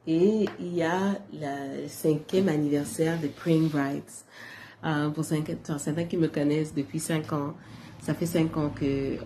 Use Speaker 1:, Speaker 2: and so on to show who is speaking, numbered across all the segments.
Speaker 1: Et il y a le 5e anniversaire de Praying Brides. Pour certains qui me connaissent depuis 5 ans, ça fait 5 ans que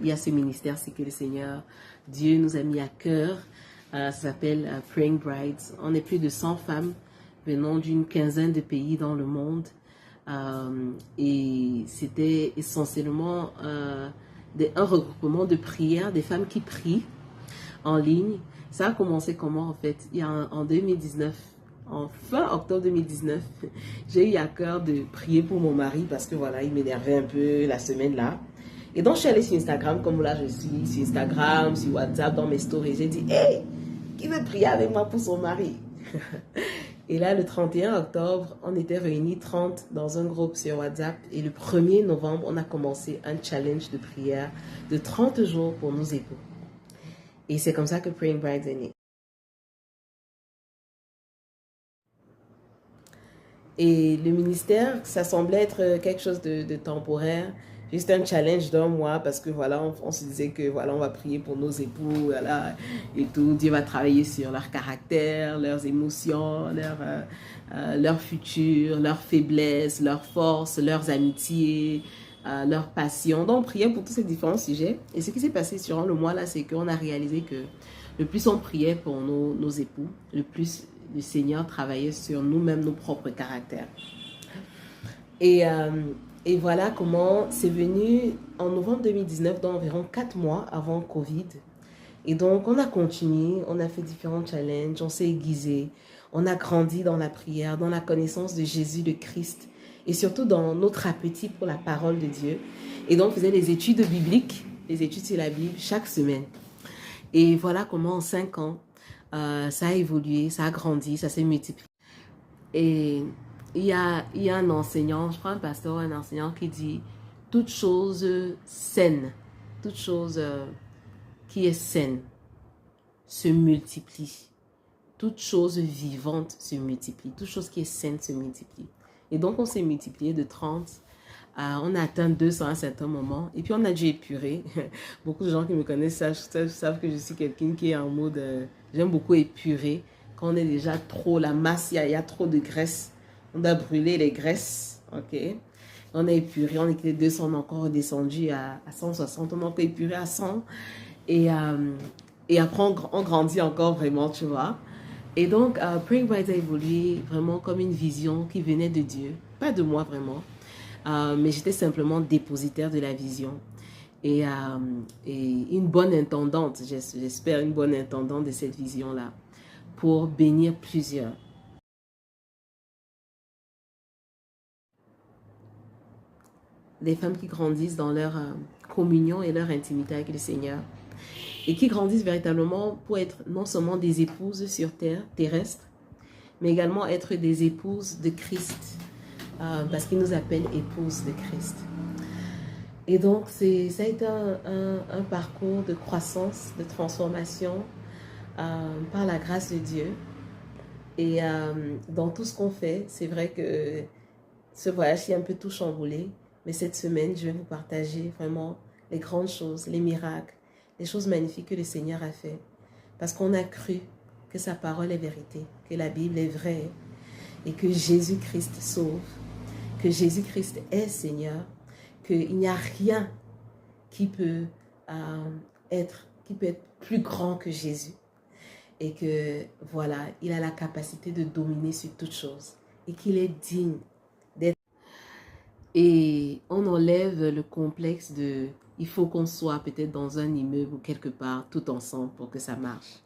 Speaker 1: il y a ce ministère, c'est que le Seigneur, Dieu nous a mis à cœur. Ça s'appelle Praying Brides. On est plus de 100 femmes venant d'une quinzaine de pays dans le monde. Et c'était essentiellement un regroupement de prières, des femmes qui prient en ligne. Ça a commencé comment en fait? En 2019, en fin octobre 2019, j'ai eu à cœur de prier pour mon mari parce que voilà, il m'énervait un peu la semaine là. Et donc je suis allée sur Instagram, comme là je suis sur Instagram, sur WhatsApp, dans mes stories. J'ai dit, hey, qui veut prier avec moi pour son mari? Et là, le 31 octobre, on était réunis 30 dans un groupe sur WhatsApp. Et le 1er novembre, on a commencé un challenge de prière de 30 jours pour nos époux. Et c'est comme ça que Praying Brides est né. Et le ministère, ça semblait être quelque chose de temporaire, juste un challenge d'un mois parce que voilà, on se disait que voilà, on va prier pour nos époux, voilà, et tout. Dieu va travailler sur leur caractère, leurs émotions, leur futur, leurs faiblesses, leurs forces, leurs amitiés, leurs passions. Donc, on priait pour tous ces différents sujets. Et ce qui s'est passé durant le mois là, c'est qu'on a réalisé que le plus on priait pour nos époux, le plus le Seigneur travaillait sur nous-mêmes, nos propres caractères. Et voilà comment c'est venu en novembre 2019, dans environ 4 mois avant Covid. Et donc, on a continué, on a fait différents challenges, on s'est aiguisé, on a grandi dans la prière, dans la connaissance de Jésus, de Christ, et surtout dans notre appétit pour la parole de Dieu. Et donc, on faisait des études bibliques, des études sur la Bible chaque semaine. Et voilà comment en 5 ans, ça a évolué, ça a grandi, ça s'est multiplié. Et il y a un enseignant, je crois un pasteur, un enseignant qui dit « toute chose saine, toute chose qui est saine se multiplie. Toute chose vivante se multiplie. Toute chose qui est saine se multiplie. » Et donc, on s'est multiplié de 30. On a atteint 200 à un certain moment. Et puis, on a dû épurer. Beaucoup de gens qui me connaissent savent que je suis quelqu'un qui est en mode... j'aime beaucoup épurer. Quand on est déjà trop, la masse, il y a trop de graisse. On a brûlé les graisses. OK? On a épuré. On était 200, on est encore redescendu à 160. On a encore épuré à 100. Et après, on grandit encore vraiment, tu vois. Et donc, Praying Brides a évolué vraiment comme une vision qui venait de Dieu. Pas de moi vraiment. Mais j'étais simplement dépositaire de la vision. Et une bonne intendante, j'espère une bonne intendante de cette vision-là, pour bénir plusieurs. Des femmes qui grandissent dans leur communion et leur intimité avec le Seigneur. Et qui grandissent véritablement pour être non seulement des épouses sur terre, terrestre, mais également être des épouses de Christ. Parce qu'il nous appelle épouses de Christ. Et donc, ça a été un parcours de croissance, de transformation par la grâce de Dieu. Et dans tout ce qu'on fait, c'est vrai que ce voyage est un peu tout chamboulé. Mais cette semaine, je vais vous partager vraiment les grandes choses, les miracles, les choses magnifiques que le Seigneur a fait. Parce qu'on a cru que sa parole est vérité, que la Bible est vraie et que Jésus-Christ sauve, que Jésus-Christ est Seigneur, qu'il n'y a rien qui peut être plus grand que Jésus. Et que, voilà, il a la capacité de dominer sur toutes choses. Et qu'il est digne d'être. Et on enlève le complexe de, il faut qu'on soit peut-être dans un immeuble ou quelque part, tout ensemble pour que ça marche.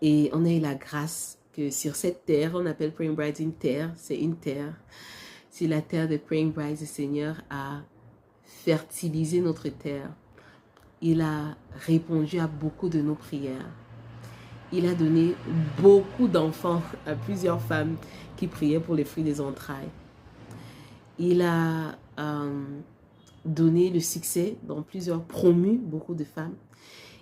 Speaker 1: Et on a eu la grâce que sur cette terre, on appelle Praying Brides une terre, c'est une terre. Sur la terre de Praying Brides, le Seigneur a fertilisé notre terre. Il a répondu à beaucoup de nos prières. Il a donné beaucoup d'enfants à plusieurs femmes qui priaient pour les fruits des entrailles. Il a donné le succès dans plusieurs, promu beaucoup de femmes.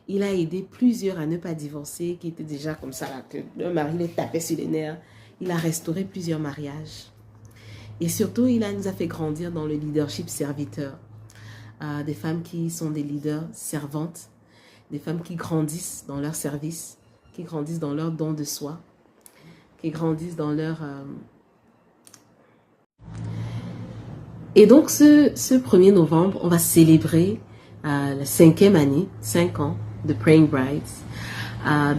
Speaker 1: Il a aidé plusieurs à ne pas divorcer, qui étaient déjà comme ça, là, que le mari les tapait sur les nerfs. Il a restauré plusieurs mariages. Et surtout, il nous a fait grandir dans le leadership serviteur. Des femmes qui sont des leaders servantes, des femmes qui grandissent dans leur service, qui grandissent dans leur don de soi, et grandissent dans leur... Et donc, ce 1er novembre, on va célébrer la 5e année, 5 ans de Praying Brides.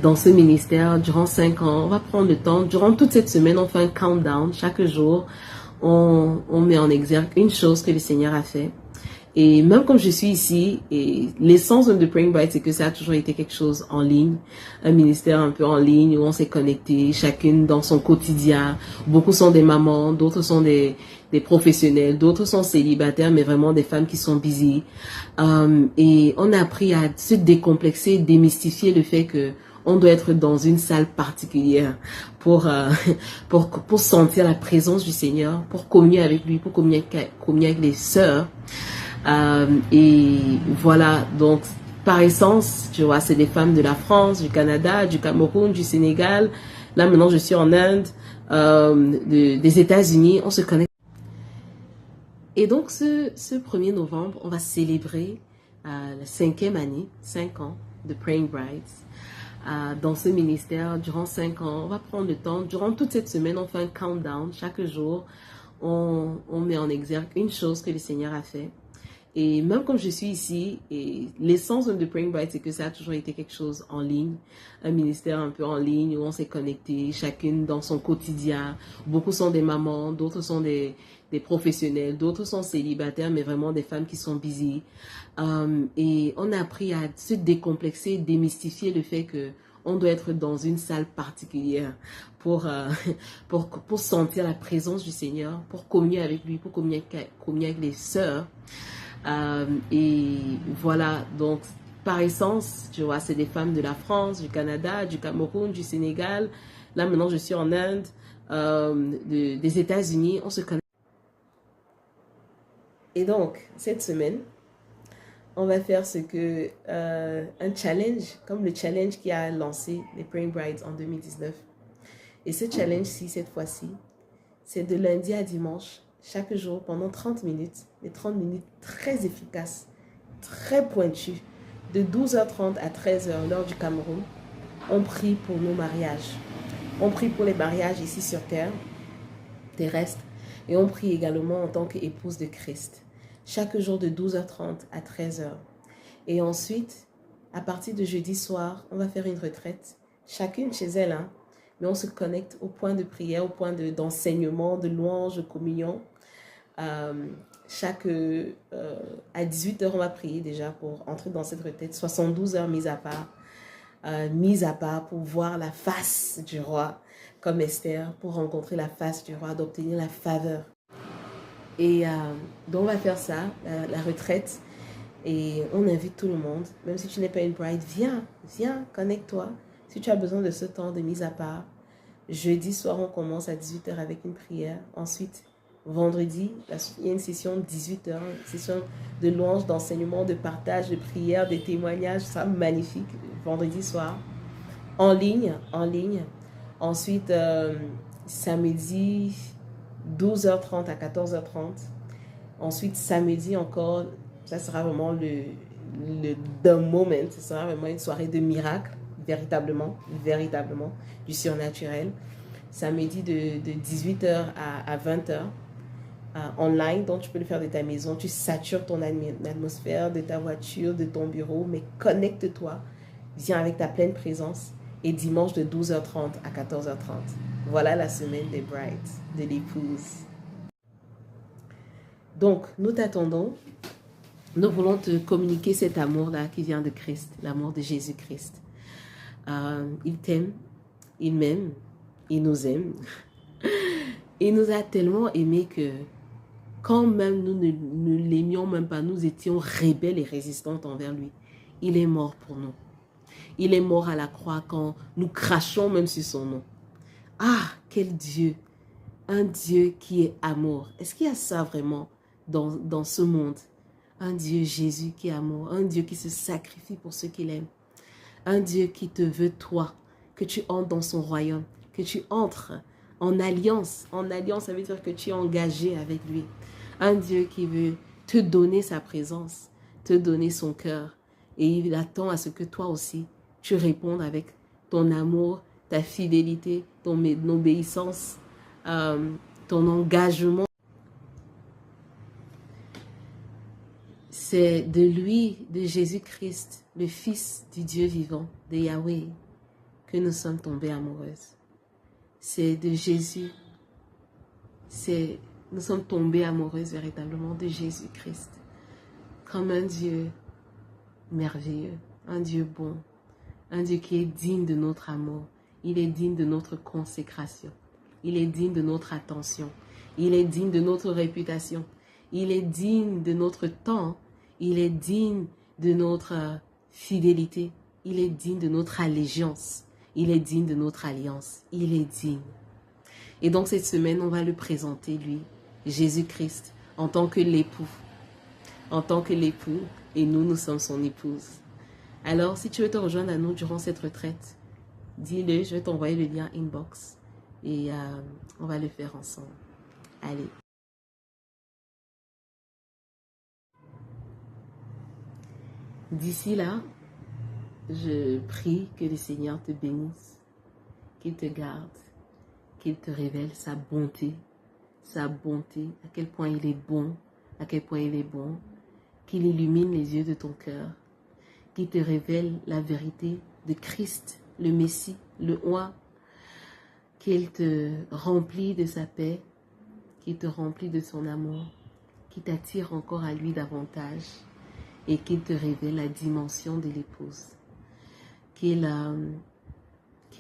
Speaker 1: Dans ce ministère, durant 5 ans, on va prendre le temps, durant toute cette semaine, on fait un countdown. Chaque jour, on met en exergue une chose que le Seigneur a fait. Et même comme je suis ici, et l'essence de Praying Brides, c'est que ça a toujours été quelque chose en ligne, un ministère un peu en ligne où on s'est connecté, chacune dans son quotidien. Beaucoup sont des mamans, d'autres sont des professionnels, d'autres sont célibataires, mais vraiment des femmes qui sont busy. Et on a appris à se décomplexer, démystifier le fait que on doit être dans une salle particulière pour sentir la présence du Seigneur, pour communier avec lui, pour communier avec les sœurs. Et voilà, donc par essence, tu vois, c'est des femmes de la France, du Canada, du Cameroun, du Sénégal. Là maintenant, je suis en Inde, des États-Unis. On se connecte. Et donc, ce 1er novembre, on va célébrer la 5e année, 5 ans de Praying Brides. Dans ce ministère, durant 5 ans, on va prendre le temps, durant toute cette semaine, on fait un countdown. Chaque jour, on met en exergue une chose que le Seigneur a fait. Et même comme je suis ici, et l'essence de Praying Brides, c'est que ça a toujours été quelque chose en ligne, un ministère un peu en ligne où on s'est connecté, chacune dans son quotidien. Beaucoup sont des mamans, d'autres sont des professionnels, d'autres sont célibataires, mais vraiment des femmes qui sont busy. Et on a appris à se décomplexer, démystifier le fait que on doit être dans une salle particulière pour sentir la présence du Seigneur, pour communier avec lui, pour communier avec les sœurs. Et voilà, donc par essence, tu vois, c'est des femmes de la France, du Canada, du Cameroun, du Sénégal. Là maintenant, je suis en Inde, des États-Unis. On se connecte. Et donc, cette semaine, on va faire un challenge, comme le challenge qui a lancé les Praying Brides en 2019. Et ce challenge-ci, cette fois-ci, c'est de lundi à dimanche, chaque jour, pendant 30 minutes, des 30 minutes très efficaces, très pointues, de 12h30 à 13h, l'heure du Cameroun. On prie pour nos mariages. On prie pour les mariages ici sur terre, terrestre, et on prie également en tant qu'épouse de Christ. Chaque jour de 12h30 à 13h. Et ensuite, à partir de jeudi soir, on va faire une retraite, chacune chez elle, hein, mais on se connecte au point de prière, au point d'enseignement, de louange, de communion. À 18h, on va prier déjà pour entrer dans cette retraite, 72 heures mises à part pour voir la face du roi, comme Esther, pour rencontrer la face du roi, d'obtenir la faveur. Et donc on va faire ça, la retraite, et on invite tout le monde, même si tu n'es pas une bride, viens, connecte-toi. Si tu as besoin de ce temps de mise à part, jeudi soir on commence à 18h avec une prière. Ensuite, vendredi, il y a une session de 18h, une session de louange, d'enseignement, de partage, de prière, de témoignages, ça magnifique, vendredi soir, en ligne. Ensuite, samedi, 12h30 à 14h30. Ensuite, samedi encore, ça sera vraiment the moment, ce sera vraiment une soirée de miracle, véritablement, du surnaturel. Samedi de 18h à 20h, online, donc tu peux le faire de ta maison, tu satures ton atmosphère, de ta voiture, de ton bureau, mais connecte-toi, viens avec ta pleine présence, et dimanche de 12h30 à 14h30. Voilà la semaine des brides, de l'épouse. Donc, nous t'attendons. Nous voulons te communiquer cet amour-là qui vient de Christ, l'amour de Jésus-Christ. Il t'aime, il m'aime, il nous aime. Il nous a tellement aimés que quand même nous ne l'aimions même pas, nous étions rebelles et résistantes envers lui. Il est mort pour nous. Il est mort à la croix quand nous crachons même sur son nom. Ah, quel Dieu! Un Dieu qui est amour. Est-ce qu'il y a ça vraiment dans ce monde? Un Dieu Jésus qui est amour. Un Dieu qui se sacrifie pour ceux qu'il aime. Un Dieu qui te veut toi. Que tu entres dans son royaume. Que tu entres en alliance. En alliance, ça veut dire que tu es engagé avec lui. Un Dieu qui veut te donner sa présence. Te donner son cœur. Et il attend à ce que toi aussi, tu répondes avec ton amour ta fidélité, ton obéissance, ton engagement. C'est de lui, de Jésus-Christ, le Fils du Dieu vivant, de Yahweh, que nous sommes tombés amoureuses. C'est de Jésus. Nous sommes tombés amoureuses véritablement de Jésus-Christ. Comme un Dieu merveilleux, un Dieu bon, un Dieu qui est digne de notre amour. Il est digne de notre consécration. Il est digne de notre attention. Il est digne de notre réputation. Il est digne de notre temps. Il est digne de notre fidélité. Il est digne de notre allégeance. Il est digne de notre alliance. Il est digne. Et donc cette semaine, on va le présenter, lui, Jésus-Christ, en tant que l'époux. En tant que l'époux, et nous sommes son épouse. Alors, si tu veux te rejoindre à nous durant cette retraite, dis-le, je vais t'envoyer le lien inbox et on va le faire ensemble. Allez. D'ici là, je prie que le Seigneur te bénisse, qu'il te garde, qu'il te révèle sa bonté, à quel point il est bon, à quel point il est bon, qu'il illumine les yeux de ton cœur, qu'il te révèle la vérité de Christ, le Messie, le Roi, qu'il te remplit de sa paix, qu'il te remplit de son amour, qu'il t'attire encore à lui davantage et qu'il te révèle la dimension de l'épouse, qu'il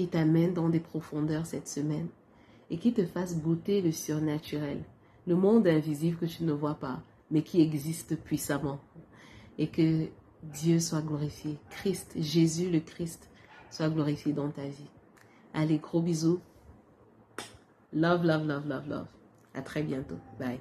Speaker 1: t'amène dans des profondeurs cette semaine et qu'il te fasse goûter le surnaturel, le monde invisible que tu ne vois pas, mais qui existe puissamment. Et que Dieu soit glorifié, Christ, Jésus le Christ, soit glorifié dans ta vie. Allez, gros bisous. Love, love, love, love, love. À très bientôt. Bye.